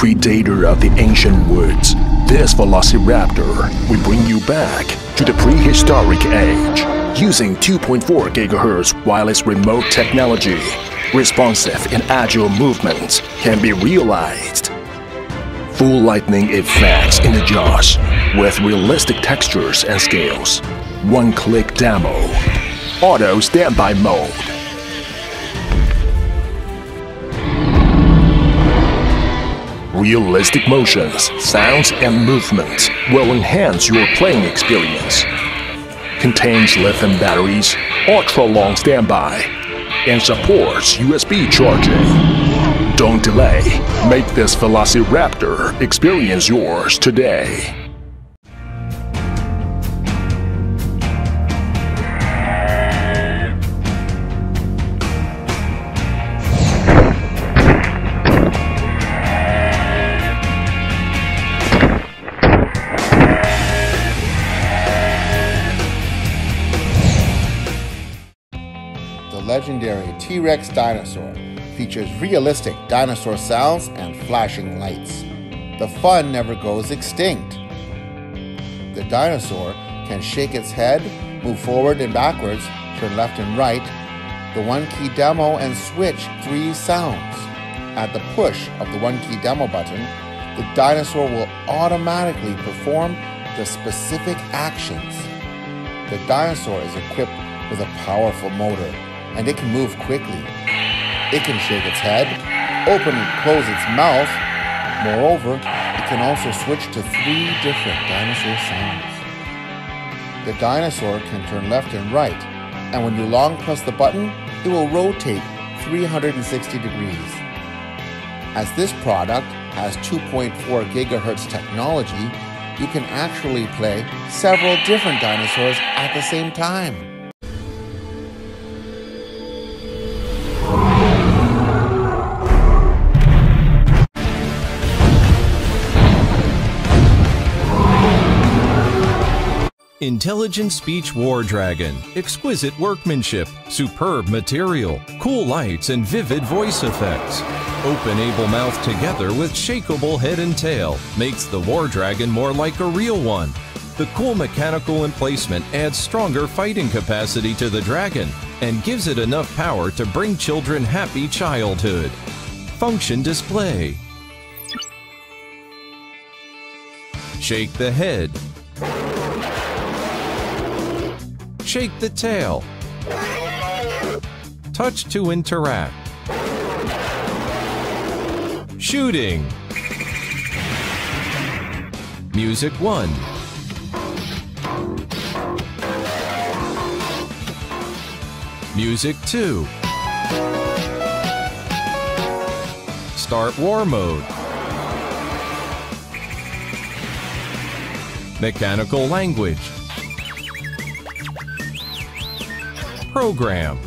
predator of the ancient woods, this Velociraptor will bring you back to the prehistoric age. Using 2.4 GHz wireless remote technology, responsive and agile movements can be realized. Full lightning effects in the jaws with realistic textures and scales. One-click demo. Auto standby mode. Realistic motions, sounds, and movements will enhance your playing experience. Contains lithium batteries, ultra-long standby, and supports USB charging. Don't delay. Make this Velociraptor experience yours today. The legendary T-Rex Dinosaur features realistic dinosaur sounds and flashing lights. The fun never goes extinct. The dinosaur can shake its head, move forward and backwards, turn left and right, the one-key demo, and switch 3 sounds. At the push of the one-key demo button, the dinosaur will automatically perform the specific actions. The dinosaur is equipped with a powerful motor, and it can move quickly. It can shake its head, open and close its mouth. Moreover, it can also switch to 3 different dinosaur sounds. The dinosaur can turn left and right, and when you long press the button, it will rotate 360 degrees. As this product has 2.4 GHz technology, you can actually play several different dinosaurs at the same time. Intelligent Speech War Dragon. Exquisite workmanship, superb material, cool lights, and vivid voice effects. Open able mouth together with shakeable head and tail makes the War Dragon more like a real one. The cool mechanical emplacement adds stronger fighting capacity to the dragon and gives it enough power to bring children happy childhood. Function display. Shake the head. Shake the tail. Touch to interact. Shooting. Music 1. Music 2. Start war mode. Mechanical language. Program.